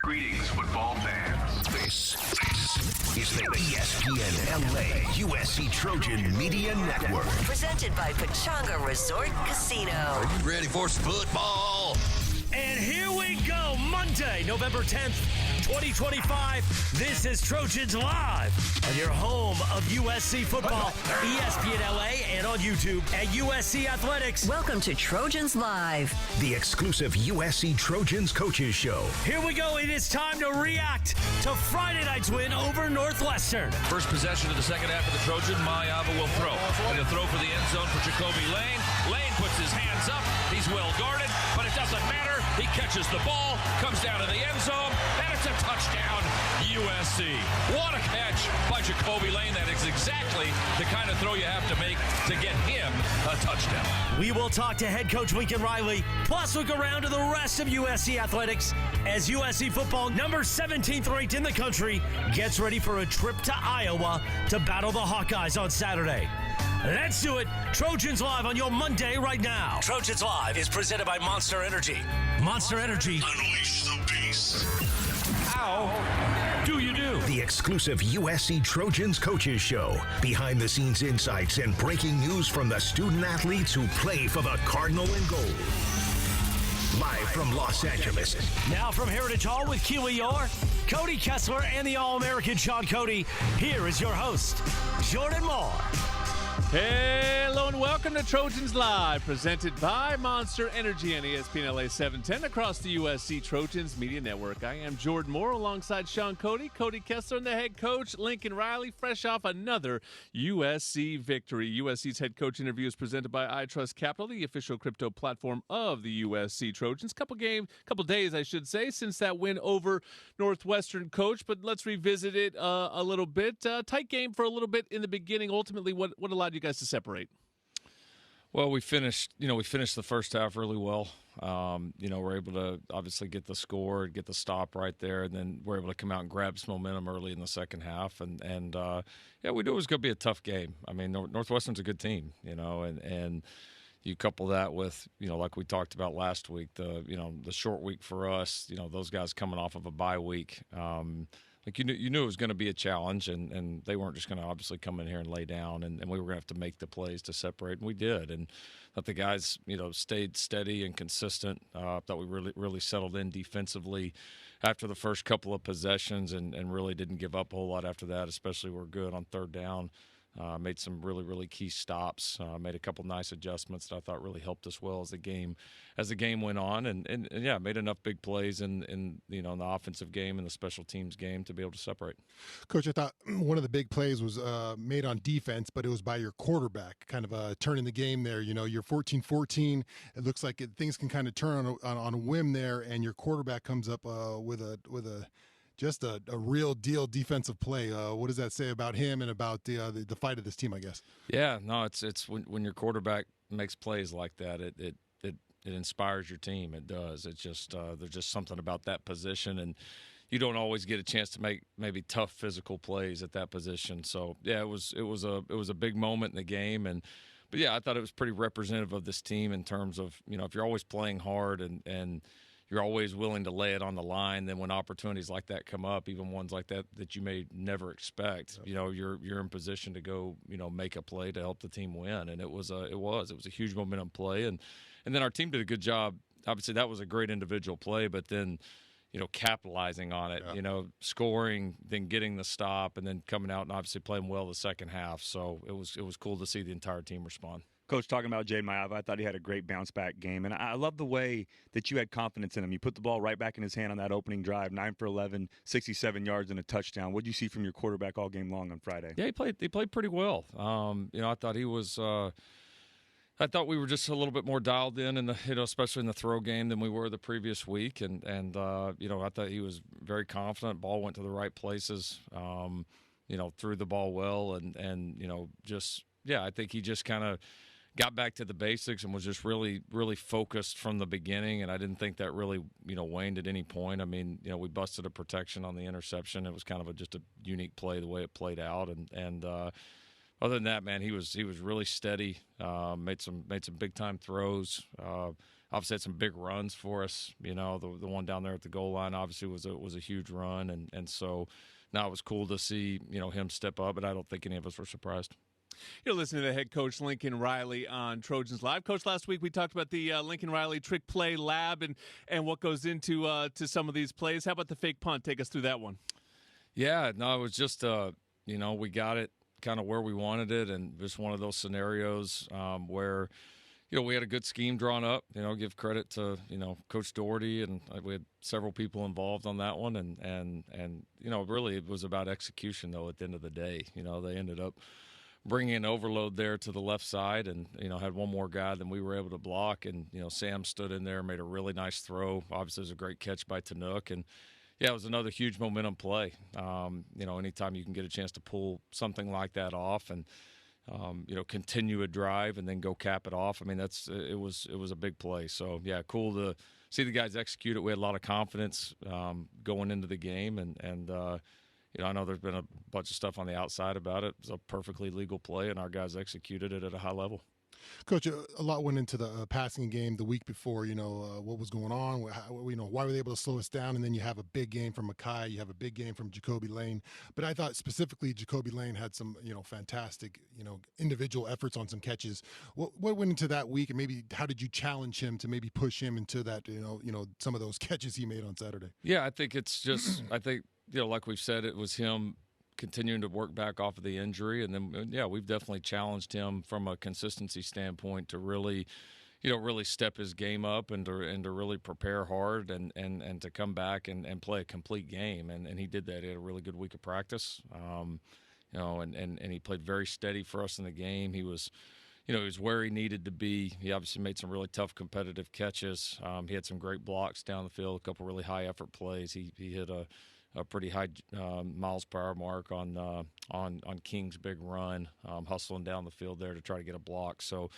Greetings, football fans. This is the ESPN LA USC Trojan Media Network. Presented by Pechanga Resort Casino. Are you ready for some football? And here we go, Monday, November 10th, 2025. This is Trojans Live on your home of USC football, ESPN LA, and on YouTube at USC Athletics. Welcome to Trojans Live, the exclusive USC Trojans Coaches Show. Here we go. It is time to react to Friday night's win over Northwestern. First possession of the second half of the Trojan. Mayava will throw. And he'll throw for the end zone for Jacoby Lane. Lane puts his hands up. He's well guarded, but it doesn't matter. He catches the ball, comes down to the end zone, and it's a touchdown, USC. What a catch by Jacoby Lane. That is exactly the kind of throw you have to make to get him a touchdown. We will talk to head coach Lincoln Riley, plus look around to the rest of USC Athletics as USC football, number 17th ranked in the country, gets ready for a trip to Iowa to battle the Hawkeyes on Saturday. Let's do it. Trojans Live on your Monday right now. Trojans Live is presented by Monster Energy. Monster Energy. Unleash the beast. How do you do? The exclusive USC Trojans Coaches Show. Behind the scenes insights and breaking news from the student athletes who play for the Cardinal and Gold. Live from Los Angeles. Now from Heritage Hall with Keely Eure, Cody Kessler, and the All-American Shaun Cody. Here is your host, Jordan Moore. Hello and welcome to Trojans Live, presented by Monster Energy and ESPN LA 710 across the USC Trojans Media Network. I am Jordan Moore alongside Shaun Cody, Cody Kessler, and the head coach Lincoln Riley, fresh off another USC victory. USC's head coach interview is presented by iTrust Capital, the official crypto platform of the USC Trojans. Couple days, I should say, since that win over Northwestern, coach, but let's revisit it a little bit. Tight game for a little bit in the beginning. Ultimately, what allowed you guys to separate? Well, we finished the first half really well. We're able to obviously get the score, get the stop right there, and then we're able to come out and grab some momentum early in the second half. And we knew it was going to be a tough game. I mean, Northwestern's a good team, and you couple that with, like we talked about last week, the short week for us, those guys coming off of a bye week. You knew it was going to be a challenge, and they weren't just going to obviously come in here and lay down, and we were going to have to make the plays to separate, and we did. And that the guys, stayed steady and consistent. Thought we really settled in defensively after the first couple of possessions, and really didn't give up a whole lot after that. Especially we're good on third down. Made some really key stops. Made a couple nice adjustments that I thought really helped us well as the game went on, and made enough big plays in the offensive game and the special teams game to be able to separate. Coach, I thought one of the big plays was made on defense, but it was by your quarterback, kind of turning the game there. You're 14-14. It looks like things can kind of turn on a whim there, and your quarterback comes up with a just a real deal defensive play. What does that say about him and about the fight of this team, I guess? Yeah, no, it's when your quarterback makes plays like that, it inspires your team. It does. It's just there's just something about that position, and you don't always get a chance to make maybe tough physical plays at that position. So yeah, it was a big moment in the game, but yeah, I thought it was pretty representative of this team in terms of if you're always playing hard and you're always willing to lay it on the line. Then when opportunities like that come up, even ones like that you may never expect, you're in position to go, make a play to help the team win. And it was a huge momentum play. And then our team did a good job. Obviously that was a great individual play, but then, capitalizing on it, scoring, then getting the stop, and then coming out and obviously playing well the second half. So it was cool to see the entire team respond. Coach, talking about Jay Mayava, I thought he had a great bounce-back game, and I love the way that you had confidence in him. You put the ball right back in his hand on that opening drive, 9 for 11, 67 yards and a touchdown. What did you see from your quarterback all game long on Friday? Yeah, he played pretty well. I thought he was I thought we were just a little bit more dialed in the, especially in the throw game than we were the previous week, and I thought he was very confident. Ball went to the right places. Threw the ball well, and I think he just kind of got back to the basics and was just really, really focused from the beginning. And I didn't think that really, waned at any point. I mean, we busted a protection on the interception. It was kind of just a unique play the way it played out. And other than that, man, he was really steady. Made some big time throws. obviously had some big runs for us. You know, the one down there at the goal line obviously was a huge run, and so now it was cool to see, you know, him step up. But I don't think any of us were surprised. You're listening to the head coach Lincoln Riley on Trojans Live. Coach, last week we talked about the Lincoln Riley trick play lab and what goes into to some of these plays. How about the fake punt? Take us through that one. Yeah, no, it was just you know, we got it kind of where we wanted it, and just one of those scenarios where, you know, we had a good scheme drawn up. You know, give credit to, you know, Coach Doherty, and we had several people involved on that one, and you know, really it was about execution though. At the end of the day, you know, they ended up bringing an overload there to the left side, and you know, had one more guy than we were able to block, and you know, Sam stood in there, made a really nice throw. Obviously, it was a great catch by Tanuk, and yeah, it was another huge momentum play. You know, anytime you can get a chance to pull something like that off, and you know, continue a drive and then go cap it off. I mean, it was a big play. So yeah, cool to see the guys execute it. We had a lot of confidence going into the game, and you know, I know there's been a bunch of stuff on the outside about it. It was a perfectly legal play, and our guys executed it at a high level. Coach, a lot went into the passing game the week before. You know, what was going on? You know, why were they able to slow us down? And then you have a big game from Makai. You have a big game from Jacoby Lane. But I thought specifically Jacoby Lane had some, you know, fantastic, you know, individual efforts on some catches. What went into that week, and maybe how did you challenge him to maybe push him into that, you know, some of those catches he made on Saturday? Yeah, I think it's just, I think, you know, like we've said, it was him continuing to work back off of the injury, and then yeah, we've definitely challenged him from a consistency standpoint to really, you know, really step his game up and to really prepare hard and to come back and play a complete game, and he did that. He had a really good week of practice, you know, and he played very steady for us in the game. He was, you know, he was where he needed to be. He obviously made some really tough competitive catches. He had some great blocks down the field, a couple really high effort plays. He hit a pretty high miles per hour mark on King's big run, hustling down the field there to try to get a block. So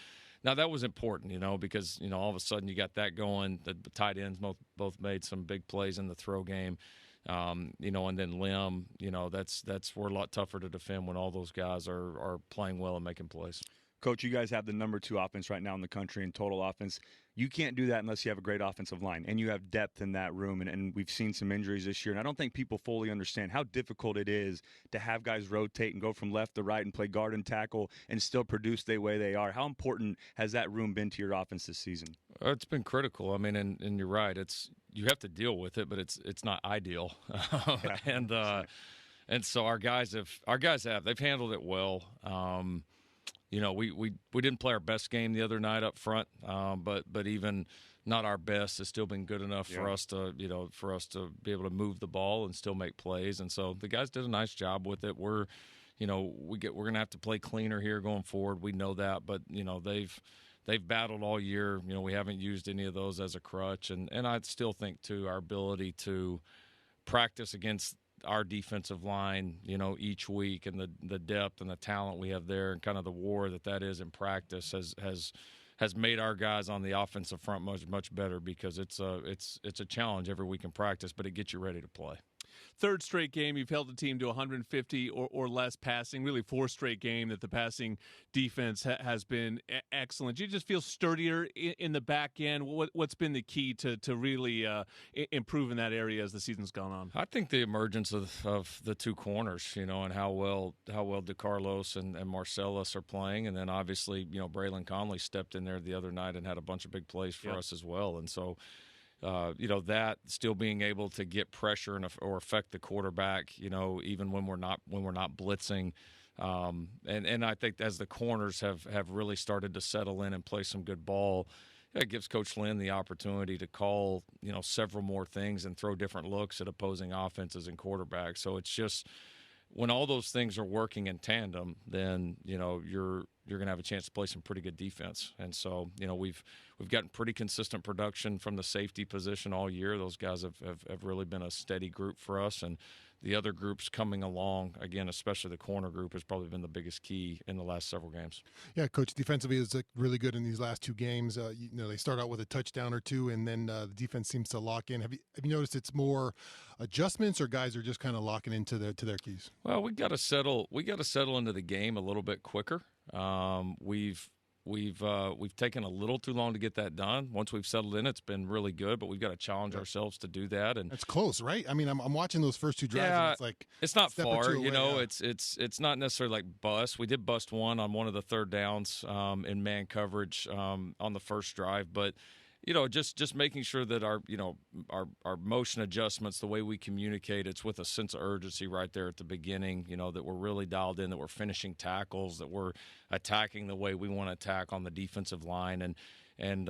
now that was important, you know, because, you know, all of a sudden you got that going. The tight ends both made some big plays in the throw game, you know, and then Lim, you know, that's we're a lot tougher to defend when all those guys are playing well and making plays. Coach, you guys have the number 2 offense right now in the country in total offense. You can't do that unless you have a great offensive line, and you have depth in that room. And we've seen some injuries this year, and I don't think people fully understand how difficult it is to have guys rotate and go from left to right and play guard and tackle and still produce the way they are. How important has that room been to your offense this season? It's been critical. I mean, and you're right. You have to deal with it, but it's not ideal. Yeah. And so our guys have they've handled it well. You know, we didn't play our best game the other night up front, but even not our best has still been good enough for us to, you know, for us to be able to move the ball and still make plays. And so the guys did a nice job with it. We're going to have to play cleaner here going forward. We know that, but you know, they've battled all year. You know, we haven't used any of those as a crutch, and I still think too our ability to practice against our defensive line, you know, each week, and the depth and the talent we have there, and kind of the war that is in practice has made our guys on the offensive front much better, because it's a challenge every week in practice, but it gets you ready to play. Third straight game you've held the team to 150 or less passing. Really, 4th straight game that the passing defense has been excellent. Do you just feel sturdier in the back end? What's been the key to really improve in that area as the season's gone on? I think the emergence of the 2 corners, you know, and how well DeCarlos and Marcellus are playing, and then obviously, you know, Braylan Conley stepped in there the other night and had a bunch of big plays for us as well, and so. You know, that still being able to get pressure or affect the quarterback, you know, even when we're not blitzing, and I think as the corners have really started to settle in and play some good ball, it gives Coach Lynn the opportunity to call, you know, several more things and throw different looks at opposing offenses and quarterbacks. So it's just when all those things are working in tandem, then you know you're going to have a chance to play some pretty good defense. And so, you know, we've gotten pretty consistent production from the safety position all year. Those guys have really been a steady group for us, and the other groups coming along, again, especially the corner group, has probably been the biggest key in the last several games. Yeah, Coach, defensively is really good in these last 2 games. You know, they start out with a touchdown or 2, and then the defense seems to lock in. Have you noticed it's more adjustments, or guys are just kind of locking into their keys? Well, we got to settle into the game a little bit quicker. we've taken a little too long to get that done. Once we've settled in, it's been really good, but we've got to challenge ourselves to do that. And it's close, right? I mean, I'm watching those first two drives, and it's like it's not far. Away, It's not necessarily like bust. We did bust one on one of the third downs in man coverage on the first drive, but just making sure that our motion adjustments, the way we communicate, it's with a sense of urgency right there at the beginning, that we're really dialed in, that we're finishing tackles, that we're attacking the way we want to attack on the defensive line. And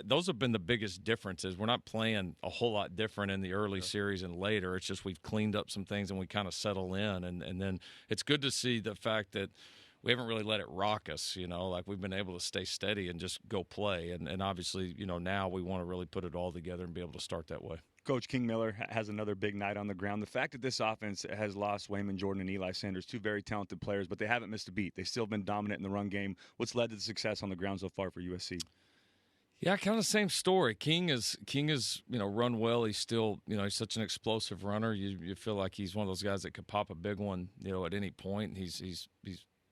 those have been the biggest differences. We're not playing a whole lot different in the early series and later. It's just we've cleaned up some things and we kind of settle in. And then it's good to see the fact that we haven't really let it rock us, like we've been able to stay steady and just go play. And obviously, now we want to really put it all together and be able to start that way. Coach King Miller has another big night on the ground. The fact that this offense has lost Wayman Jordan and Eli Sanders, two very talented players, but they haven't missed a beat. They've still been dominant in the run game. What's led to the success on the ground so far for USC? Yeah, kind of the same story. King is run well. He's still, he's such an explosive runner. You feel like he's one of those guys that could pop a big one, at any point. He's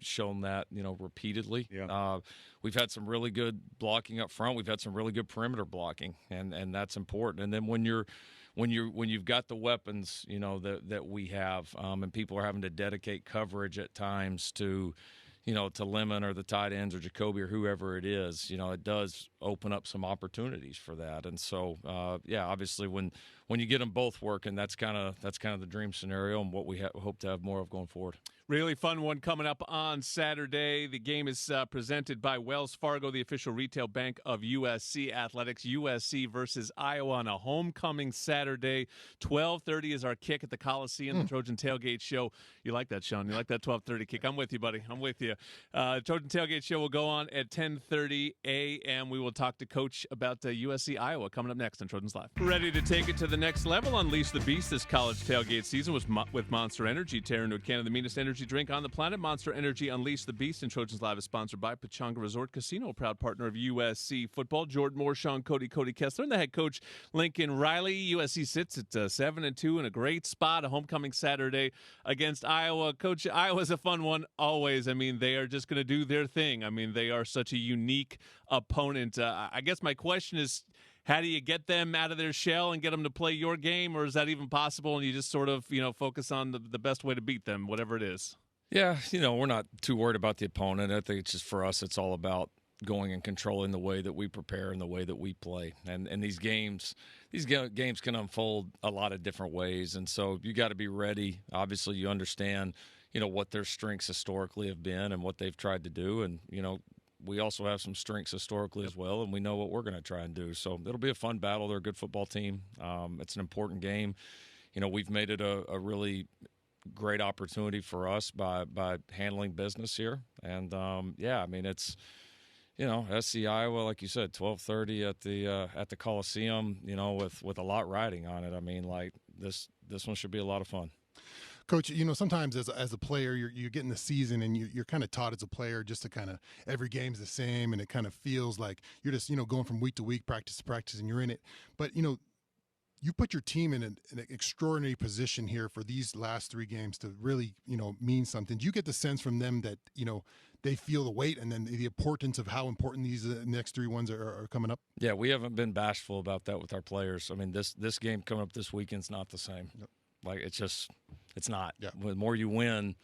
shown that, repeatedly. Yeah. We've had some really good blocking up front. We've had some really good perimeter blocking, and that's important. And then when you've got the weapons, that we have, and people are having to dedicate coverage at times to Lemon or the tight ends or Jacoby or whoever it is, it does open up some opportunities for that. And so, obviously when you get them both working, that's kind of the dream scenario and what we hope to have more of going forward. Really fun one coming up on Saturday. The game is presented by Wells Fargo, the official retail bank of USC Athletics. USC versus Iowa on a homecoming Saturday. 12:30 is our kick at the Coliseum, the Trojan Tailgate Show. You like that, Shaun? You like that 12:30 kick? I'm with you, buddy. I'm with you. Trojan Tailgate Show will go on at 10:30 a.m. We will talk to Coach about USC Iowa coming up next on Trojans Live. Ready to take it to the next level? Unleash the beast this college tailgate season with Monster Energy. Tearing into Canada, the meanest energy drink on the planet. Monster Energy Unleash the Beast, and Trojans Live is sponsored by Pechanga Resort Casino, a proud partner of USC football. Jordan Moore, Shaun Cody, Cody Kessler, and the head coach Lincoln Riley. USC sits at 7-2 in a great spot, a homecoming Saturday against Iowa. Coach, Iowa's a fun one always. I mean, they are just going to do their thing. I mean, they are such a unique opponent. I guess my question is, how do you get them out of their shell and get them to play your game, or is that even possible and you just sort of, focus on the best way to beat them, whatever it is? Yeah, we're not too worried about the opponent. I think it's just for us, it's all about going and controlling the way that we prepare and the way that we play. And these games can unfold a lot of different ways. And so you got to be ready. Obviously, you understand, what their strengths historically have been and what they've tried to do. And, we also have some strengths historically as well, and we know what we're going to try and do. So it'll be a fun battle. They're a good football team. It's an important game. We've made it a really great opportunity for us by handling business here. And, it's, SC Iowa, like you said, 12:30 at the Coliseum, with a lot riding on it. I mean, like this one should be a lot of fun. Coach, sometimes as a player, you get in the season and you're kind of taught as a player just to kind of every game's the same, and it kind of feels like you're just, going from week to week, practice to practice, and you're in it. But, you put your team in an extraordinary position here for these last three games to really, mean something. Do you get the sense from them that, they feel the weight and then the importance of how important these next three ones are coming up? Yeah, we haven't been bashful about that with our players. I mean, this game coming up this weekend's not the same. Yep. Like, it's not. Yeah. The more you win,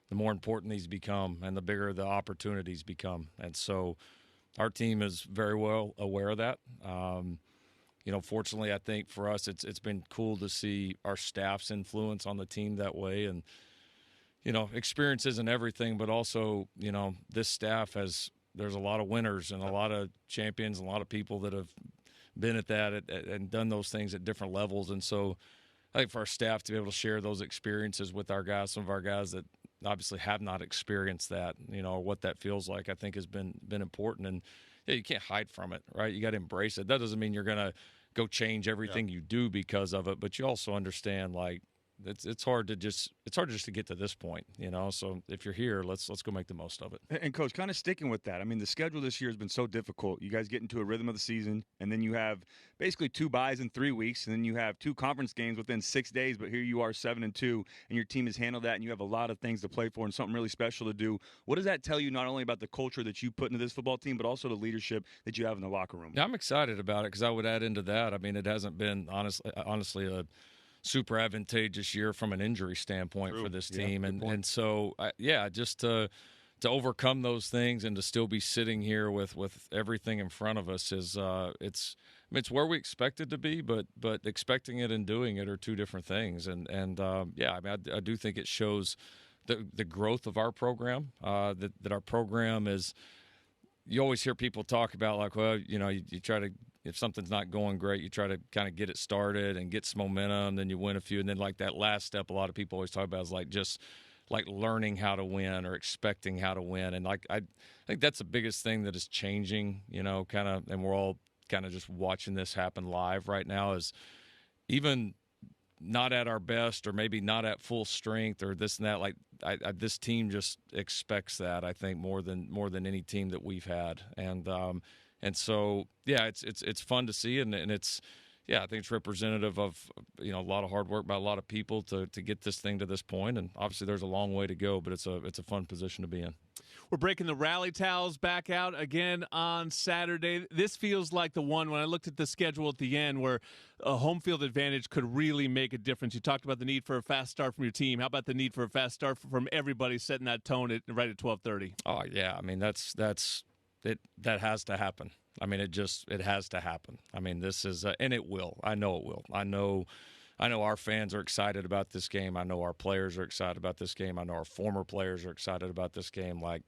the more important these become and the bigger the opportunities become. And so our team is very well aware of that. Fortunately, I think for us, it's been cool to see our staff's influence on the team that way. And, experience isn't everything, but also, this staff there's a lot of winners and a lot of champions and a lot of people that have been at that and done those things at different levels. And so I think for our staff to be able to share those experiences with our guys, some of our guys that obviously have not experienced that, or what that feels like, I think has been important. And yeah, you can't hide from it, right? You got to embrace it. That doesn't mean you're going to go change everything you do because of it, but you also understand, like, it's hard to just to get to this point, you know. So if you're here, let's go make the most of it. And Coach, kind of sticking with that, I mean, the schedule this year has been so difficult. You guys get into a rhythm of the season, and then you have basically 2 byes in 3 weeks, and then you have 2 conference games within 6 days. But here you are, 7-2, and your team has handled that, and you have a lot of things to play for and something really special to do. What does that tell you, not only about the culture that you put into this football team, but also the leadership that you have in the locker room? Yeah, I'm excited about it because I would add into that. I mean, it hasn't been honestly a super advantageous year from an injury standpoint for this team, and so just to overcome those things and to still be sitting here with everything in front of us is it's where we expected to be, but expecting it and doing it are 2 different things, and I mean, I do think it shows the growth of our program, that our program is. You always hear people talk about, like, well, you know, you try to, if something's not going great, you try to kind of get it started and get some momentum, then you win a few, and then like that last step, a lot of people always talk about is like just like learning how to win or expecting how to win, and like I think that's the biggest thing that is changing, you know, kind of, and we're all kind of just watching this happen live right now, is even not at our best or maybe not at full strength or this and that, like this team just expects that, I think, more than any team that we've had, and so it's fun to see, and it's I think it's representative of, you know, a lot of hard work by a lot of people to get this thing to this point, and obviously there's a long way to go, but it's a fun position to be in. We're breaking the rally towels back out again on Saturday. This feels like the one when I looked at the schedule at the end where a home field advantage could really make a difference. You talked about the need for a fast start from your team. How about the need for a fast start from everybody setting that tone right at 12:30? Oh, yeah. I mean, that's it. That has to happen. I mean, it has to happen. I mean, this is and it will. I know it will. I know our fans are excited about this game. I know our players are excited about this game. I know our former players are excited about this game. Like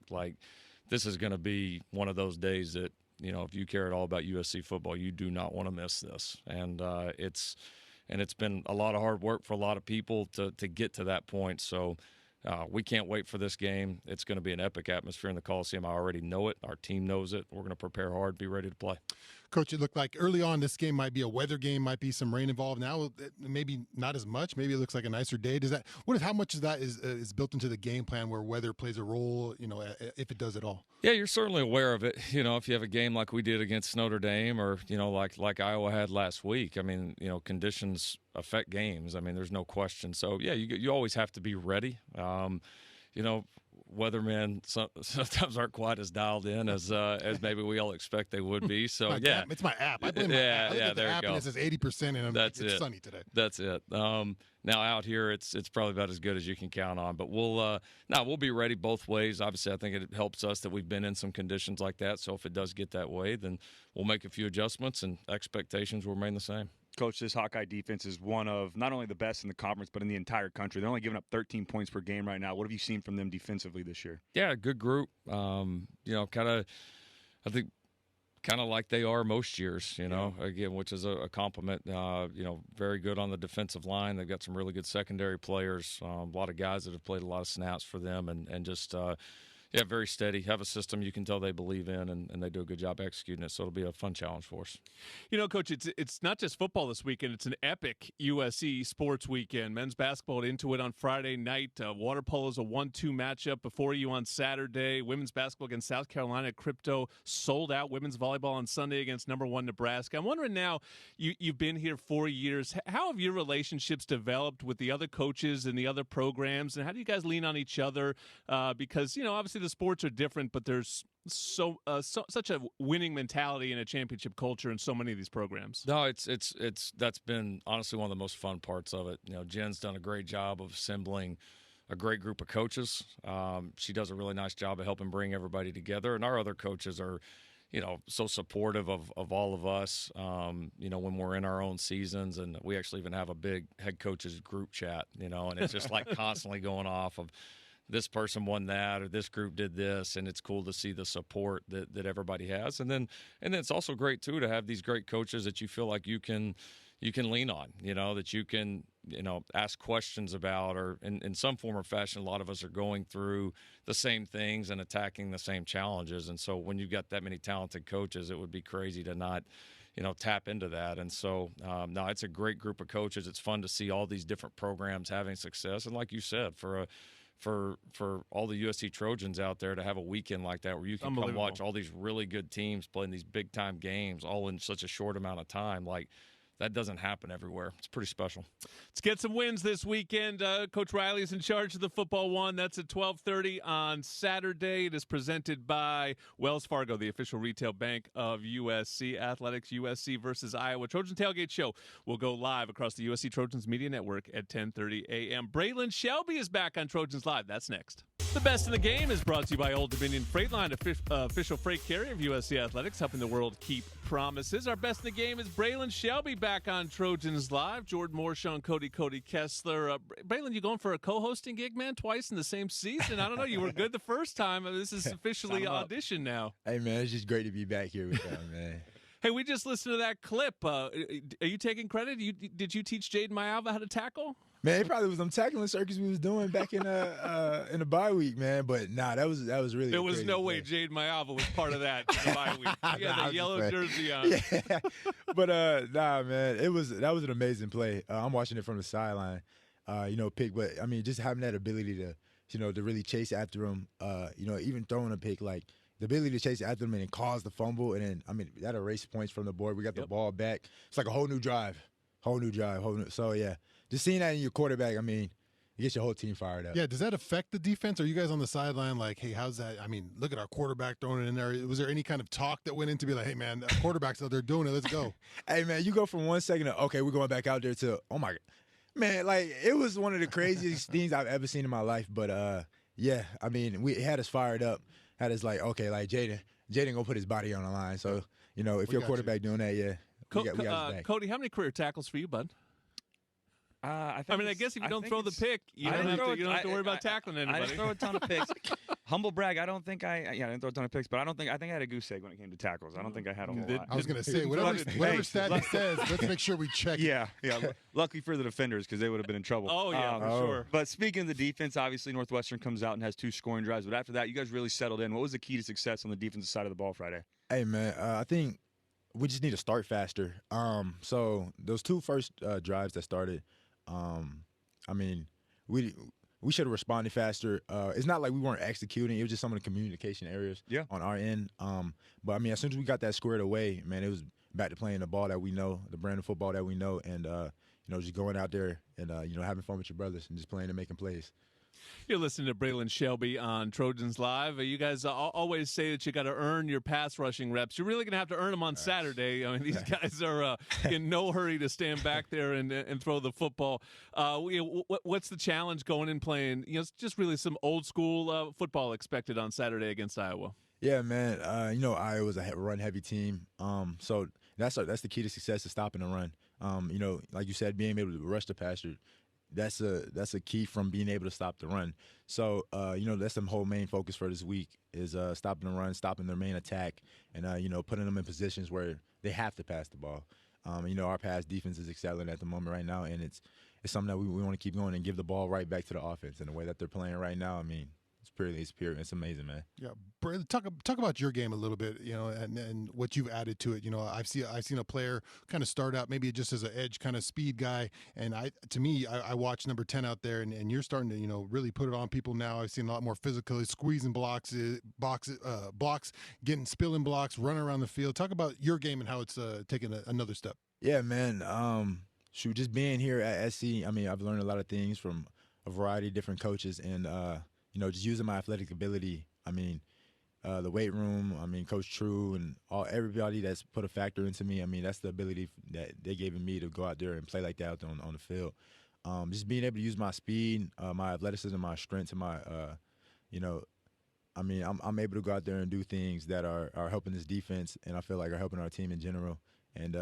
this is going to be one of those days that, you know, if you care at all about USC football, you do not want to miss this. And it's been a lot of hard work for a lot of people to get to that point. So we can't wait for this game. It's going to be an epic atmosphere in the Coliseum. I already know it. Our team knows it. We're going to prepare hard, be ready to play. Coach, it looked like early on this game might be a weather game, might be some rain involved. Now maybe not as much. Maybe it looks like a nicer day. How much of that is built into the game plan where weather plays a role, you know, if it does at all? Yeah, you're certainly aware of it. You know, if you have a game like we did against Notre Dame or, you know, like Iowa had last week, I mean, you know, conditions affect games. I mean, there's no question. So, yeah, you always have to be ready. You know, weathermen sometimes aren't quite as dialed in as maybe we all expect they would be. So it's my app. I blame my app. I look at the app and it says 80%, and it's sunny today. That's it. Now out here, it's probably about as good as you can count on. But we'll be ready both ways. Obviously, I think it helps us that we've been in some conditions like that. So if it does get that way, then we'll make a few adjustments, and expectations will remain the same. Coach, this Hawkeye defense is one of not only the best in the conference, but in the entire country. They're only giving up 13 points per game right now. What have you seen from them defensively this year? Yeah, good group. You know, I think kind of like they are most years, you know, again, which is a compliment. You know, very good on the defensive line. They've got some really good secondary players, a lot of guys that have played a lot of snaps for them, and just very steady. Have a system you can tell they believe in, and they do a good job executing it. So it'll be a fun challenge for us. You know, Coach, it's not just football this weekend. It's an epic USC sports weekend. Men's basketball into it on Friday night. Water polo is a 1-2 matchup before you on Saturday. Women's basketball against South Carolina. Crypto sold out. Women's volleyball on Sunday against number 1 Nebraska. I'm wondering now, you've been here 4 years. How have your relationships developed with the other coaches and the other programs, and how do you guys lean on each other? Because, you know, obviously the sports are different, but there's such a winning mentality and a championship culture in so many of these programs. No, it's that's been honestly one of the most fun parts of it. You know, Jen's done a great job of assembling a great group of coaches. She does a really nice job of helping bring everybody together, and our other coaches are, you know, so supportive of all of us, you know, when we're in our own seasons. And we actually even have a big head coaches group chat, you know, and it's just like constantly going off of this person won that or this group did this, and it's cool to see the support that everybody has. And then it's also great too to have these great coaches that you feel like you can lean on, you know, that you can, you know, ask questions about, or in some form or fashion, a lot of us are going through the same things and attacking the same challenges. And so when you've got that many talented coaches, it would be crazy to not, tap into that. And so, no, it's a great group of coaches. It's fun to see all these different programs having success. And like you said, for all the USC Trojans out there to have a weekend like that where you can come watch all these really good teams playing these big-time games all in such a short amount of time, like that doesn't happen everywhere. It's pretty special. Let's get some wins this weekend. Coach Riley is in charge of the football one. That's at 12:30 on Saturday. It is presented by Wells Fargo, the official retail bank of USC Athletics. USC versus Iowa. Trojan Tailgate Show will go live across the USC Trojans Media Network at 10:30 a.m. Braylan Shelby is back on Trojans Live. That's next. The best in the game is brought to you by Old Dominion Freight Line, official freight carrier of USC Athletics, helping the world keep promises. Our best in the game is Braylan Shelby back on Trojans Live. Jordan Moore, Shaun Cody, Cody Kessler. Braylan, you going for a co-hosting gig, man? Twice in the same season? I don't know. You were good the first time. This is officially audition now. Hey, man, it's just great to be back here with y'all, man. Hey, we just listened to that clip. Are you taking credit? Did you teach Jaden Mayava how to tackle? Man, it probably was them tackling circuits we was doing back in the bye week, man. But nah, that was really. There was no way Jaden Mayava was part of that in the bye week. He had a yellow jersey on. Yeah. But nah, man, that was an amazing play. I'm watching it from the sideline, pick. But I mean, just having that ability to, to really chase after him, even throwing a pick, like the ability to chase after him and cause the fumble, and then I mean that erased points from the board. We got the ball back. It's like a whole new drive. So yeah. Just seeing that in your quarterback, I mean, it gets your whole team fired up. Yeah, does that affect the defense? Are you guys on the sideline like, hey, how's that? I mean, look at our quarterback throwing it in there. Was there any kind of talk that went into be like, hey, man, our quarterback's out there doing it. Let's go. Hey, man, you go from 1 second to, okay, we're going back out there to, oh, my God. Man, like, it was one of the craziest things I've ever seen in my life. But, yeah, I mean, it had us fired up. Had us like, okay, like, Jaden going to put his body on the line. So, if your quarterback doing that, yeah, we got his back. Cody, how many career tackles for you, bud? I guess if you don't throw the pick, you don't have to worry about tackling anybody. I didn't throw a ton of picks. Humble brag, I don't think I didn't throw a ton of picks, but I think I had a goose egg when it came to tackles. I don't think I had a whole lot. I was going to say, whatever stat he says, let's make sure we check. Yeah. Luckily for the defenders, because they would have been in trouble. Oh, yeah, for sure. But speaking of the defense, obviously Northwestern comes out and has 2 scoring drives, but after that, you guys really settled in. What was the key to success on the defensive side of the ball Friday? Hey, man, I think we just need to start faster. So those 2 first drives that started, I mean, we should have responded faster. It's not like we weren't executing. It was just some of the communication areas on our end. But, I mean, as soon as we got that squared away, man, it was back to playing the ball that we know, the brand of football that we know, and, just going out there and, having fun with your brothers and just playing and making plays. You're listening to Braylan Shelby on Trojans Live. You guys always say that you got to earn your pass rushing reps. You're really going to have to earn them on Saturday. I mean, these guys are in no hurry to stand back there and throw the football. What's the challenge going and playing? It's just really some old school football expected on Saturday against Iowa. Yeah, man. Iowa's a run-heavy team. So that's the key to success is stopping the run. Like you said, being able to rush the passer. That's a key from being able to stop the run. So, that's the whole main focus for this week is stopping the run, stopping their main attack, and, putting them in positions where they have to pass the ball. Our pass defense is excelling at the moment right now, and it's something that we want to keep going and give the ball right back to the offense. And the way that they're playing right now, I mean, it's amazing, man. Yeah, Braylan, talk about your game a little bit, and what you've added to it. I've seen a player kind of start out maybe just as an edge kind of speed guy, and I watch number 10 out there, and you're starting to really put it on people now. I've seen a lot more physical, squeezing blocks, spilling blocks, running around the field. Talk about your game and how it's taking another step. Yeah, man. Just being here at SC, I mean, I've learned a lot of things from a variety of different coaches, and just using my athletic ability. I mean, the weight room, I mean, Coach True and everybody that's put a factor into me. I mean, that's the ability that they gave me to go out there and play like that out there on the field. Just being able to use my speed, my athleticism, my strength, and my, I'm able to go out there and do things that are helping this defense, and I feel like are helping our team in general. And,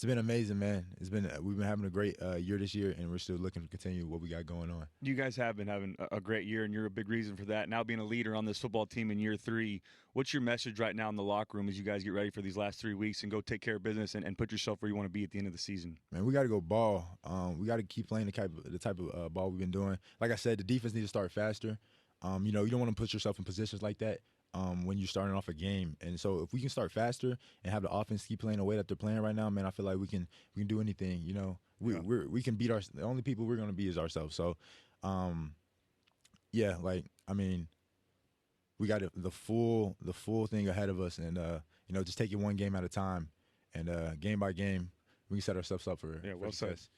it's been amazing, man. We've been having a great year this year, and we're still looking to continue what we got going on. You guys have been having a great year, and you're a big reason for that. Now being a leader on this football team in year 3, what's your message right now in the locker room as you guys get ready for these last 3 weeks and go take care of business and put yourself where you want to be at the end of the season? Man, we got to go ball. We got to keep playing the type of ball we've been doing. Like I said, the defense needs to start faster. You don't want to put yourself in positions like that when you're starting off a game. And so if we can start faster and have the offense keep playing the way that they're playing right now, man, I feel like we can do anything. You know, we can beat the only people we're going to beat is ourselves. So, yeah, like, I mean, we got the full thing ahead of us, and you know, just take it one game at a time, and game by game, we can set ourselves up for success.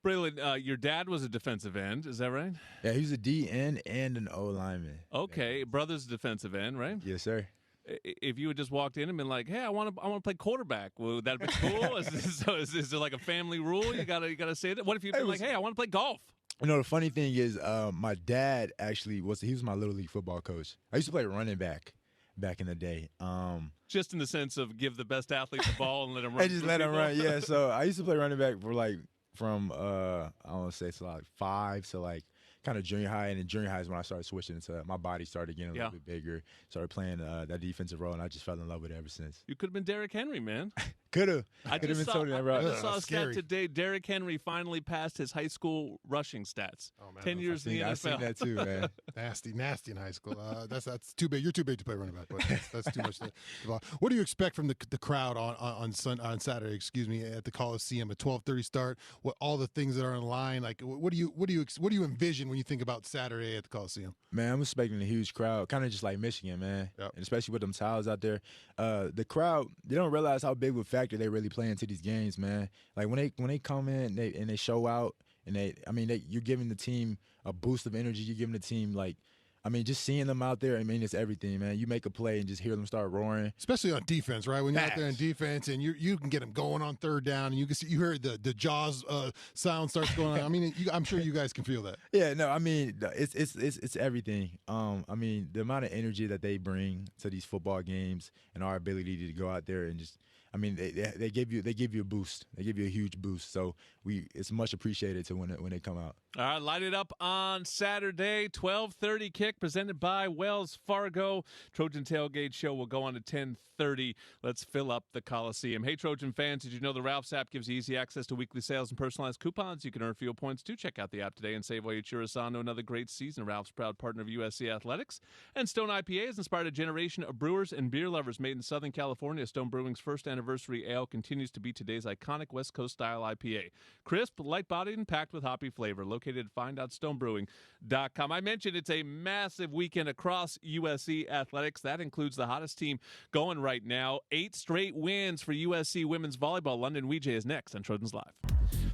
Braylan, your dad was a defensive end, is that right? Yeah, he was a D end and an O lineman. Okay, brother's a defensive end, right? Yes, sir. If you had just walked in and been like, "Hey, I want to play quarterback," would that be cool? is there like a family rule? You gotta say that. What if you'd been like, "Hey, I want to play golf"? You know, the funny thing is, my dad actually he was my little league football coach. I used to play running back in the day. Just in the sense of give the best athlete the ball and let him run. And just let him run. Yeah. So I used to play running back for from I want to say it's like 5 to like kind of junior high, and in junior high is when I started switching into my body started getting a little bit bigger, started playing that defensive role, and I just fell in love with it ever since. You could have been Derrick Henry, man. Could have. I just saw a stat today. Derrick Henry finally passed his high school rushing stats. Oh, man, 10 years in the NFL. I've seen that too, man. nasty in high school. That's too big. You're too big to play running back, but that's too much. What do you expect from the crowd on Saturday? Excuse me, at the Coliseum, a 12:30 start. What all the things that are in line? Like, what do you envision when you think about Saturday at the Coliseum? Man, I'm expecting a huge crowd, kind of just like Michigan, man, and especially with them towels out there. The crowd, they don't realize how big of a factor they really play into these games, man. Like when they come in and they show out, and you're giving the team a boost of energy. You're giving the team just seeing them out there, it's everything, man. You make a play and just hear them start roaring. Especially on defense, right? When you're out there in defense and you can get them going on third down, and you hear the jaws sound starts going on. I'm sure you guys can feel that. Yeah, no, it's everything. The amount of energy that they bring to these football games and our ability to go out there and just they give you a boost. They give you a huge boost. So it's much appreciated to when they come out. All right, light it up on Saturday, 12:30 kick presented by Wells Fargo. Trojan Tailgate Show will go on at 10:30. Let's fill up the Coliseum. Hey, Trojan fans, did you know the Ralph's app gives you easy access to weekly sales and personalized coupons? You can earn fuel points too. Check out the app today and save while you cheer us on to another great season. Ralph's, proud partner of USC Athletics. And Stone IPA has inspired a generation of brewers and beer lovers. Made in Southern California, Stone Brewing's first anniversary ale continues to be today's iconic West Coast style IPA. Crisp, light-bodied, and packed with hoppy flavor. Located at find.stonebrewing.com. I mentioned it's a massive weekend across USC Athletics. That includes the hottest team going right now. 8 straight wins for USC women's volleyball. London Wijay is next on Trojans Live.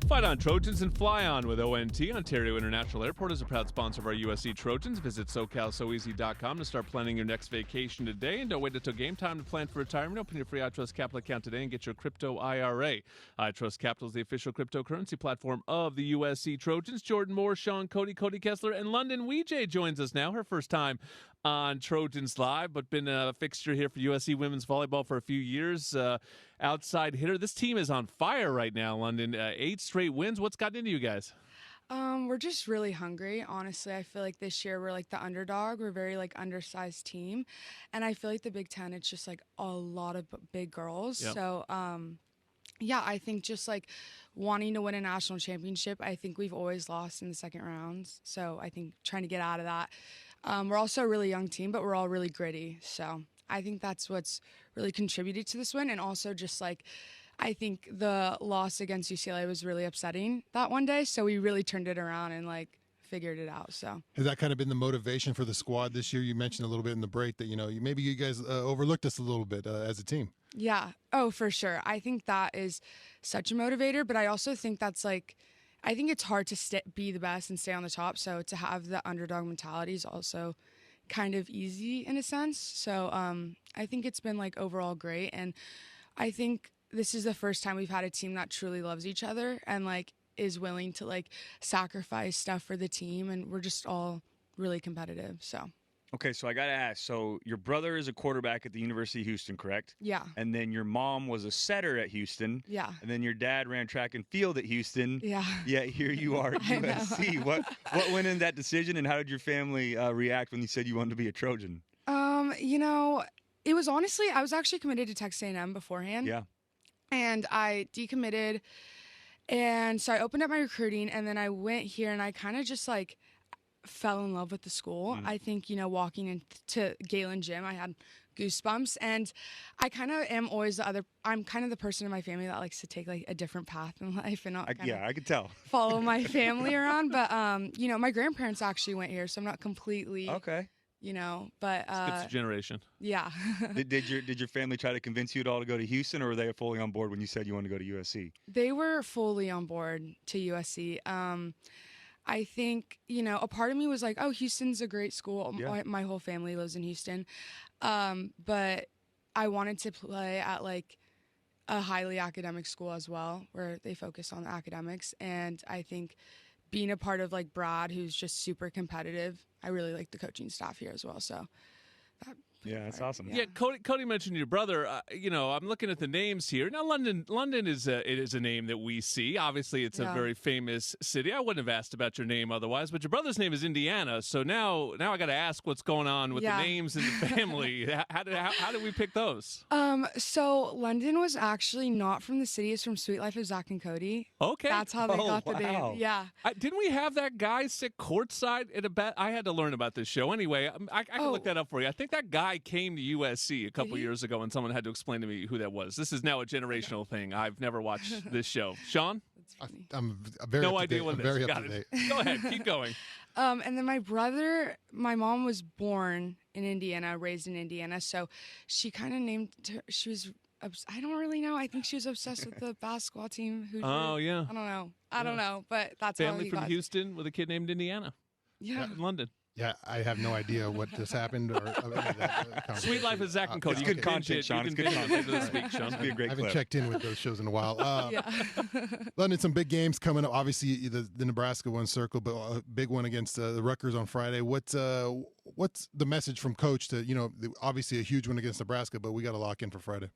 Fight on, Trojans, and fly on with ONT. Ontario International Airport is a proud sponsor of our USC Trojans. Visit SoCalSoEasy.com to start planning your next vacation today. And don't wait until game time to plan for retirement. Open your free iTrust Capital account today and get your crypto IRA. iTrust Capital is the official cryptocurrency platform of the USC Trojans. Jordan Moore, Shaun Cody, Cody Kessler, and London Wijay joins us now. Her first time on Trojans Live, but been a fixture here for USC women's volleyball for a few years. Outside hitter. This team is on fire right now, London. 8 straight wins. What's gotten into you guys? We're just really hungry. Honestly, I feel like this year we're like the underdog. We're very undersized team. And I feel like the Big Ten, it's just a lot of big girls. Yep. So, I think just wanting to win a national championship, I think we've always lost in the second rounds. So I think trying to get out of that. We're also a really young team, but we're all really gritty. So I think that's what's really contributed to this win. And also just I think the loss against UCLA was really upsetting that one day. So we really turned it around and figured it out. So has that kind of been the motivation for the squad this year? You mentioned a little bit in the break that, maybe you guys overlooked us a little bit as a team. Yeah. Oh, for sure. I think that is such a motivator, but I also think that's I think it's hard to be the best and stay on the top. So to have the underdog mentality is also kind of easy in a sense. So I think it's been overall great. And I think this is the first time we've had a team that truly loves each other and is willing to sacrifice stuff for the team. And we're just all really competitive. So. Okay, so I got to ask. So your brother is a quarterback at the University of Houston, correct? Yeah. And then your mom was a setter at Houston. Yeah. And then your dad ran track and field at Houston. Yeah. Yet here you are at USC. What went in that decision, and how did your family react when you said you wanted to be a Trojan? It was honestly, I was actually committed to Texas A&M beforehand. Yeah. And I decommitted. And so I opened up my recruiting, and then I went here, and I kind of just fell in love with the school. I think, walking into Galen Gym, I had goosebumps, and I kind of am always I'm kind of the person in my family that likes to take like a different path in life and not I could tell. follow my family around. But, my grandparents actually went here, so I'm not completely, Okay. But Skips a generation. yeah. Did your family try to convince you at all to go to Houston, or were they fully on board when you said you wanted to go to USC? They were fully on board to USC. I think, a part of me was like, oh, Houston's a great school. Yeah. My whole family lives in Houston. But I wanted to play at like a highly academic school as well, where they focus on the academics. And I think being a part of like Brad, who's just super competitive, I really like the coaching staff here as well. So Yeah, that's awesome. Yeah, Cody mentioned your brother. I'm looking at the names here. Now, London is a name that we see. Obviously, it's a very famous city. I wouldn't have asked about your name otherwise, but your brother's name is Indiana. So now I got to ask what's going on with the names in the family. How did we pick those? So London was actually not from the city. It's from Sweet Life of Zach and Cody. Okay. That's how they got the name. Yeah. Didn't we have that guy sit courtside at a bet? I had to learn about this show. Anyway, I can look that up for you. I think that guy came to USC a couple years ago, and someone had to explain to me who that was. This is now a generational thing. I've never watched this show. Sean? I'm very no up to idea date. what I'm it is. very Got up to it. date. Go ahead. Keep going. And then my mom was born in Indiana, raised in Indiana, so she kind of named her, she was, I don't really know. I think she was obsessed with the basketball team. Oh, yeah. I don't know, but that's Family how he from got. Houston with a kid named Indiana. Yeah. In London. Yeah, I have no idea what just happened or any of that. Sweet Life of Zach and Cody. It's good content, Sean. It's good content this week, Sean. It'll be a great I haven't clip. checked in with those shows in a while. London, some big games coming up. Obviously, the Nebraska one circle, but a big one against the Rutgers on Friday. What's the message from Coach to, obviously a huge one against Nebraska, but we got to lock in for Friday?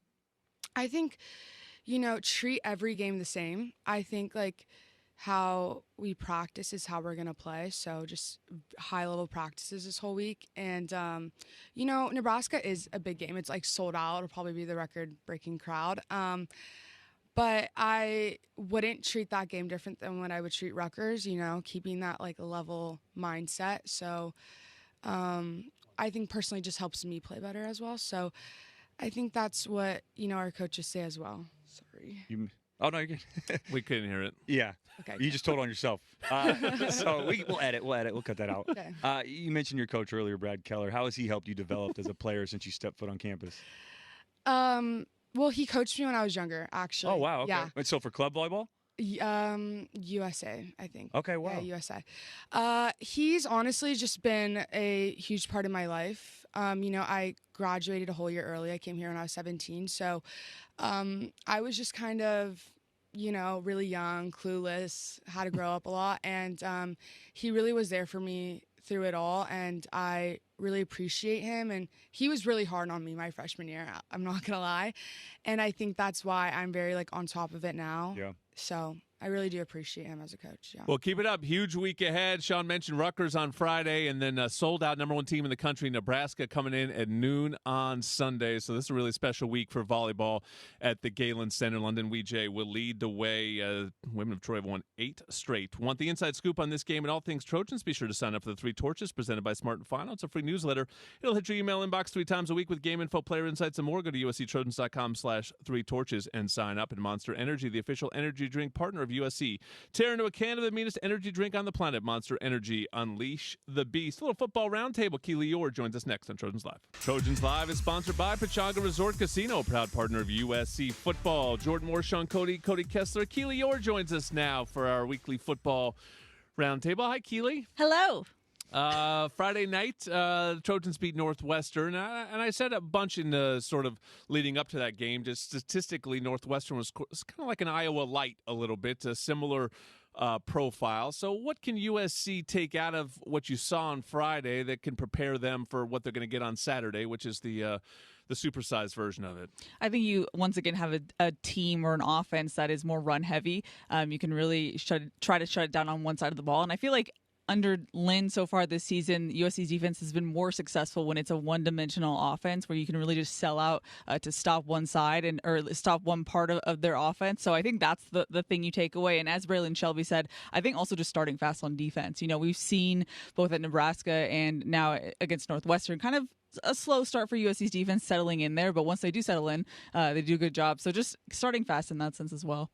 I think, treat every game the same. I think, how we practice is how we're going to play. So just high-level practices this whole week. And, Nebraska is a big game. It's, sold out. It'll probably be the record-breaking crowd. But I wouldn't treat that game different than when I would treat Rutgers, keeping that, level mindset. So I think personally just helps me play better as well. So I think that's what, our coaches say as well. Sorry. Oh, no, you're good. We couldn't hear it. Yeah. Okay. You just told on yourself. So we'll edit. We'll cut that out. Okay. You mentioned your coach earlier, Brad Keller. How has he helped you develop as a player since you stepped foot on campus? Well, he coached me when I was younger, actually. Oh, wow. Okay. Yeah. And so for club volleyball? USA, I think. Okay, wow. Yeah, USA. He's honestly just been a huge part of my life. I graduated a whole year early. I came here when I was 17. So I was just kind of, really young, clueless, had to grow up a lot. And he really was there for me through it all. And I really appreciate him. And he was really hard on me my freshman year. I'm not going to lie. And I think that's why I'm very on top of it now. Yeah. So I really do appreciate him as a coach. Yeah. Well, keep it up. Huge week ahead. Sean mentioned Rutgers on Friday, and then sold out number one team in the country, Nebraska, coming in at noon on Sunday. So this is a really special week for volleyball at the Galen Center. London Wijay will lead the way. Women of Troy have won 8 straight. Want the inside scoop on this game and all things Trojans? Be sure to sign up for the 3 Torches presented by Smart & Final. It's a free newsletter. It'll hit your email inbox 3 times a week with game info, player insights, and more. Go to usctrojans.com/3torches and sign up. And Monster Energy, the official energy drink partner of USC. Tear into a can of the meanest energy drink on the planet. Monster Energy. Unleash the beast. A little football roundtable. Keely Eure joins us next on Trojans Live. Trojans Live is sponsored by Pechanga Resort Casino, proud partner of USC football. Jordan Moore, Shaun Cody, Cody Kessler. Keely Eure joins us now for our weekly football roundtable. Hi, Keely. Hello. Friday night, the Trojans beat Northwestern, and I said a bunch in the sort of leading up to that game. Just statistically, Northwestern was kind of like an Iowa light a little bit, a similar profile. So what can USC take out of what you saw on Friday that can prepare them for what they're going to get on Saturday, which is the supersized version of it? I think you once again have a team or an offense that is more run heavy. You can really try to shut it down on one side of the ball, and I feel like under Lynn so far this season, USC's defense has been more successful when it's a one-dimensional offense where you can really just sell out to stop one side or stop one part of their offense. So I think that's the thing you take away. And as Braylan Shelby said, I think also just starting fast on defense. We've seen both at Nebraska and now against Northwestern kind of a slow start for USC's defense settling in there. But once they do settle in, they do a good job. So just starting fast in that sense as well.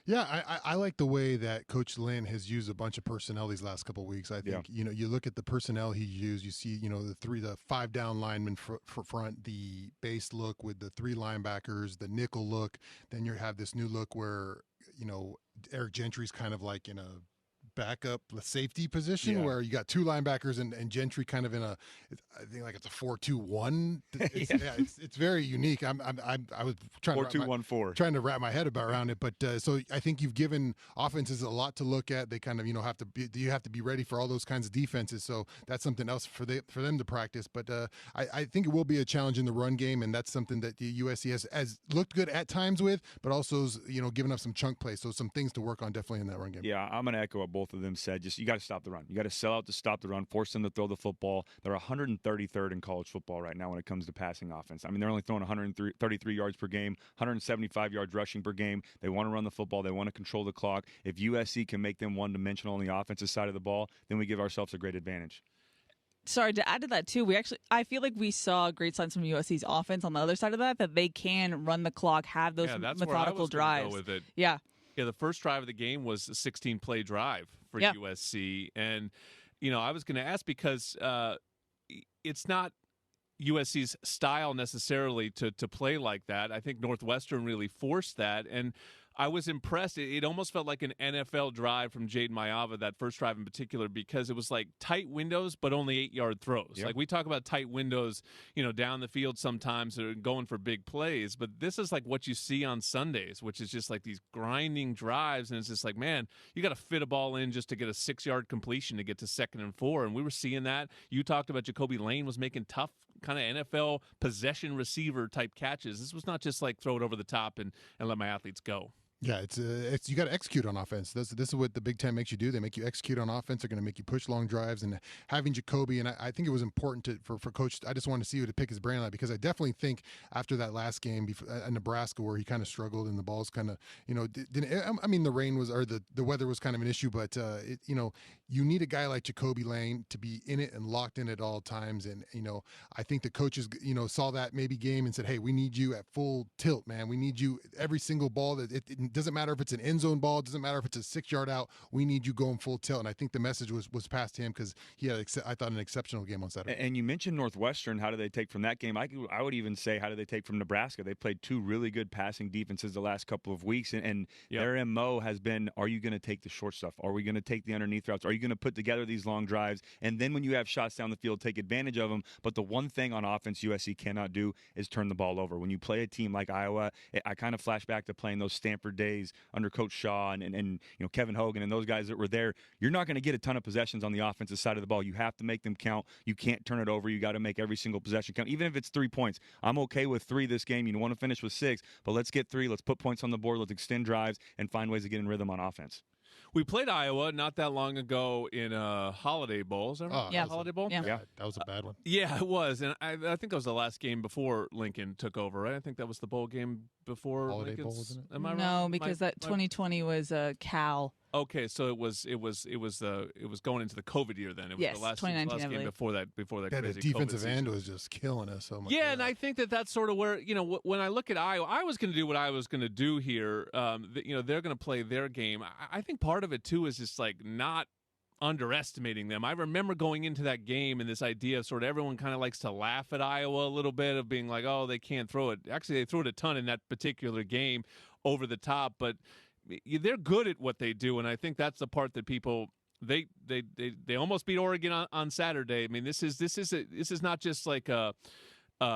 Yeah, I like the way that Coach Lynn has used a bunch of personnel these last couple of weeks. I think, you look at the personnel he used, you see, the 5 down linemen for front, the base look with the 3 linebackers, the nickel look. Then you have this new look where, Eric Gentry's kind of like in a backup safety position where you got 2 linebackers and Gentry kind of in I think like it's a 4-2-1. It's very unique. I was trying 4-2-1-4 trying to wrap my head around it, but so I think you've given offenses a lot to look at. They kind of you have to be ready for all those kinds of defenses. So that's something else for them to practice. But I think it will be a challenge in the run game, and that's something that the USC has looked good at times with, but also giving up some chunk plays. So some things to work on definitely in that run game. Yeah, I'm going to echo what both of them said. Just you got to stop the run. You got to sell out to stop the run, force them to throw the football. They're 133rd in college football right now when it comes to passing offense. I mean, they're only throwing 133 yards per game, 175 yards rushing per game. They want to run the football. They want to control the clock. If USC can make them one-dimensional on the offensive side of the ball, then we give ourselves a great advantage. Sorry, to add to that too, I feel like we saw great signs from USC's offense on the other side of that they can run the clock, have those methodical drives. Go with it. Yeah. Yeah, the first drive of the game was a 16-play drive for USC. And, I was going to ask because it's not USC's style necessarily to play like that. I think Northwestern really forced that. And I was impressed. It almost felt like an NFL drive from Jaden Mayava, that first drive in particular, because it was like tight windows, but only 8-yard throws. Yep. Like we talk about tight windows, down the field sometimes or going for big plays, but this is like what you see on Sundays, which is just like these grinding drives. And it's just like, man, you got to fit a ball in just to get a 6-yard completion to get to 2nd and 4. And we were seeing that. You talked about Jacoby Lane was making tough kind of NFL possession receiver type catches. This was not just like throw it over the top and let my athletes go. Yeah, it's you got to execute on offense. This is what the Big Ten makes you do. They make you execute on offense. They're going to make you push long drives. And having Jacoby, and I think it was important for Coach. I just wanted to see who to pick his brain on that, because I definitely think after that last game in Nebraska where he kind of struggled and the balls kind of didn't. I mean, the rain was or the weather was kind of an issue, but you need a guy like Jacoby Lane to be in it and locked in at all times. And I think the coaches saw that maybe game and said, hey, we need you at full tilt, man. We need you every single ball that it doesn't matter if it's an end zone ball. It doesn't matter if it's a 6-yard out. We need you going full tilt. And I think the message was passed to him because he had, I thought, an exceptional game on Saturday. And you mentioned Northwestern. How do they take from that game? I would even say, how do they take from Nebraska? They played 2 really good passing defenses the last couple of weeks. And their MO has been, are you going to take the short stuff? Are we going to take the underneath routes? Are you going to put together these long drives? And then when you have shots down the field, take advantage of them. But the one thing on offense USC cannot do is turn the ball over. When you play a team like Iowa, I kind of flash back to playing those Stanford days under Coach Shaw and Kevin Hogan and those guys that were there. You're not going to get a ton of possessions on the offensive side of the ball. You have to make them count. You can't turn it over. You got to make every single possession count, even if it's 3 points. I'm okay with 3 this game. You want to finish with 6, but let's get 3. Let's put points on the board. Let's extend drives and find ways to get in rhythm on offense. We played Iowa not that long ago in a Holiday Bowl. Is that right? Holiday Bowl? Yeah. That was a bad one. Yeah, it was. And I think that was the last game before Lincoln took over, right? I think that was the bowl game before Holiday Lincoln's. Bowl, wasn't it? Am I wrong? No, because that 2020 was Cal. Okay, so it was going into the COVID year then. It was Yes, the last 2019, I game believe. before that Yeah, crazy the defensive COVID end season. was just killing us. Oh my Yeah, God. and I think that's sort of where, when I look at Iowa, I was going to do what I was going to do here. They're going to play their game. I think part of it, too, is just like not underestimating them. I remember going into that game and this idea of sort of everyone kind of likes to laugh at Iowa a little bit of being like, oh, they can't throw it. Actually, they threw it a ton in that particular game over the top, but they're good at what they do, and I think that's the part that people they almost beat Oregon on Saturday. I mean, this is not just like a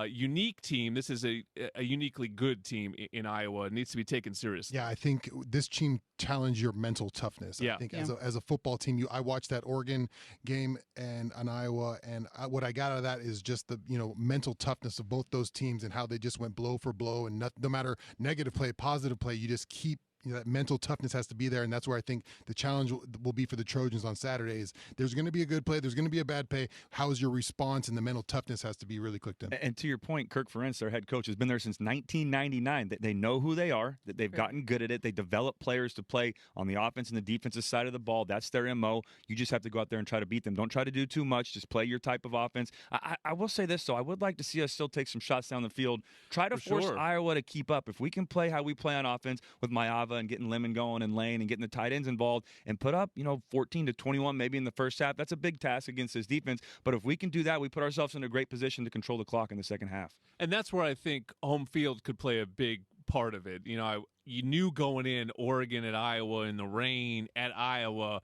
unique team. This is a uniquely good team in Iowa. It needs to be taken seriously. Yeah, I think this team challenged your mental toughness. Yeah. I think as a football team, I watched that Oregon game and on Iowa, and what I got out of that is just the mental toughness of both those teams and how they just went blow for blow, and no matter negative play, positive play, you just keep that mental toughness has to be there, and that's where I think the challenge will be for the Trojans on Saturdays. There's going to be a good play. There's going to be a bad play. How is your response? And the mental toughness has to be really clicked in. And to your point, Kirk Ferentz, their head coach, has been there since 1999. They know who they are. That they've gotten good at it. They develop players to play on the offense and the defensive side of the ball. That's their MO. You just have to go out there and try to beat them. Don't try to do too much. Just play your type of offense. I will say this, though. I would like to see us still take some shots down the field. Try to force Iowa to keep up. If we can play how we play on offense with Mayava and getting Lemon going and Lane and getting the tight ends involved and put up, 14 to 21 maybe in the first half, that's a big task against this defense. But if we can do that, we put ourselves in a great position to control the clock in the second half. And that's where I think home field could play a big part of it. You knew going in Oregon at Iowa in the rain at Iowa,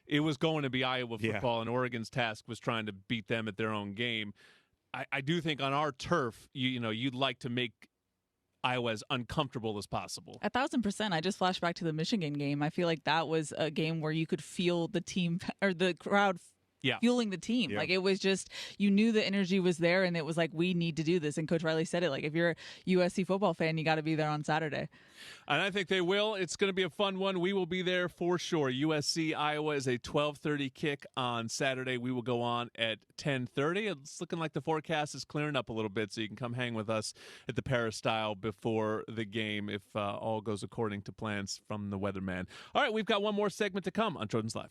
it was going to be Iowa football, and Oregon's task was trying to beat them at their own game. I do think on our turf, you'd like to make Iowa as uncomfortable as possible. 1,000%. I just flashed back to the Michigan game. I feel like that was a game where you could feel the team or the crowd fueling the team. Yeah. Like, it was just, you knew the energy was there, and it was like, we need to do this. And Coach Riley said it, like, if you're a USC football fan, you got to be there on Saturday. And I think they will. It's going to be a fun one. We will be there for sure. USC Iowa is a 12:30 kick on Saturday. We will go on at 10:30. It's looking like the forecast is clearing up a little bit, so you can come hang with us at the Peristyle before the game if all goes according to plans from the weatherman. All right, we've got one more segment to come on Trojans Live.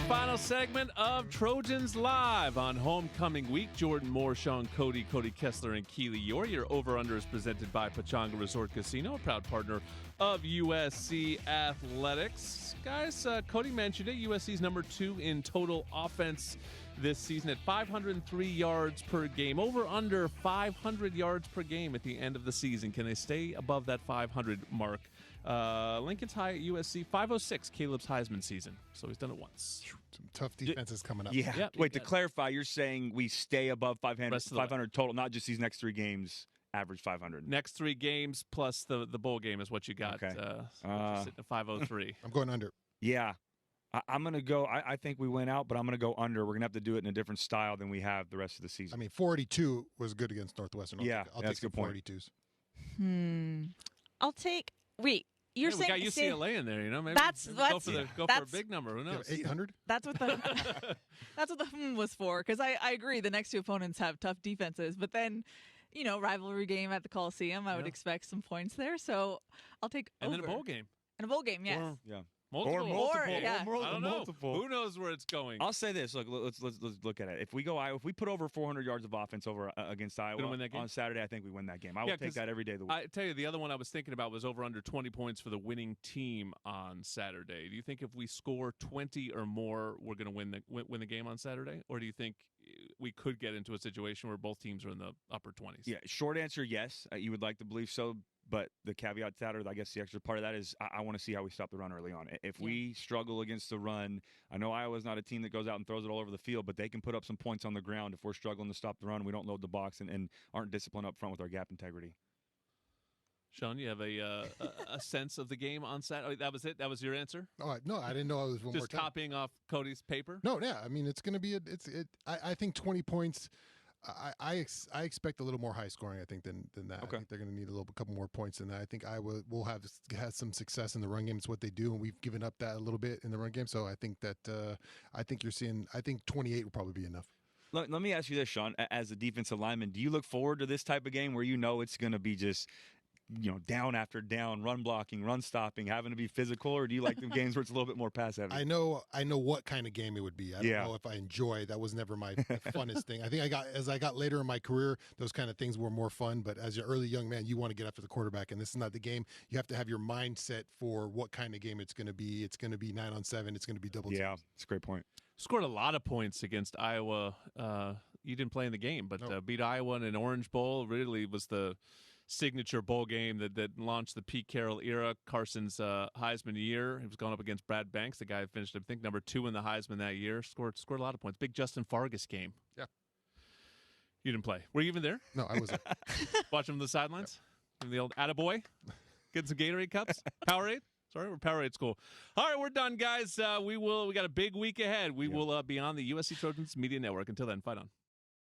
Final segment of Trojans Live on homecoming week. Jordan Moore, Shaun Cody, Cody Kessler, and Keely Eure. Your over-under is presented by Pechanga Resort Casino, a proud partner of USC Athletics. Guys, Cody mentioned it. USC's number 2 in total offense this season at 503 yards per game. Over under 500 yards per game at the end of the season. Can they stay above that 500 mark? Lincoln's high at USC, 506, Caleb's Heisman season. So he's done it once. Some tough defenses coming up. Yeah. Wait, to clarify, you're saying we stay above 500 total, not just these next 3 games, average 500. Next 3 games plus the bowl game is what you got. Okay. Sitting at 503. I'm going under. Yeah. I'm going to go. I think we went out, but I'm going to go under. We're going to have to do it in a different style than we have the rest of the season. 482 was good against Northwestern. I'll take good point. 482s. I'll take. Wait. You're saying we got UCLA in there, maybe that's go for a big number. Who knows? 800. That's what the was for. Because I agree, the next 2 opponents have tough defenses, but then, rivalry game at the Coliseum, I would expect some points there. So I'll take over. And then a bowl game. And a bowl game, yes. Multiple. Yeah. I don't know. Who knows where it's going? I'll say this. Look, let's look at it. If we put over 400 yards of offense over against Iowa on Saturday, I think we win that game. I will take that every day of the week. I tell you, the other one I was thinking about was over under 20 points for the winning team on Saturday. Do you think if we score 20 or more, we're going to win the game on Saturday, or do you think we could get into a situation where both teams are in the upper 20s? Yeah. Short answer, yes. You would like to believe so. But the caveat to that, or I guess the extra part of that, is I want to see how we stop the run early on. If we struggle against the run, I know Iowa's not a team that goes out and throws it all over the field, but they can put up some points on the ground if we're struggling to stop the run, we don't load the box, and aren't disciplined up front with our gap integrity. Shaun, you have a sense of the game on Saturday? Oh, that was it? That was your answer? Oh, no, I didn't know I was one more Just time. copying off Cody's paper? No, yeah. It's going to be I think 20 points. I expect a little more high scoring, I think, than that. Okay. I think they're going to need a couple more points than that. I think Iowa will have some success in the run game. It's what they do, and we've given up that a little bit in the run game. So I think that I think 28 will probably be enough. Let me ask you this, Shaun. As a defensive lineman, do you look forward to this type of game where it's going to be just down after down, run blocking, run stopping, having to be physical, or do you like the games where it's a little bit more pass heavy? I know what kind of game it would be. I don't know if I enjoy. That was never my funnest thing. I think as I got later in my career, those kind of things were more fun. But as an early young man, you want to get after the quarterback, and this is not the game. You have to have your mindset for what kind of game it's going to be. It's going to be 9-on-7. It's going to be double teams. Yeah, that's a great point. Scored a lot of points against Iowa. You didn't play in the game, but beat Iowa in an Orange Bowl. Really was the signature bowl game that launched the Pete Carroll era, Carson's Heisman year. He was going up against Brad Banks, the guy who finished, I think, number 2 in the Heisman that year. Scored a lot of points. Big Justin Fargas game. Yeah. You didn't play. Were you even there? No, I wasn't. Watching from the sidelines? Yep. The old attaboy? Getting some Gatorade cups? Powerade? Sorry, we're Powerade school. All right, we're done, guys. We got a big week ahead. We will be on the USC Trojans Media Network. Until then, fight on.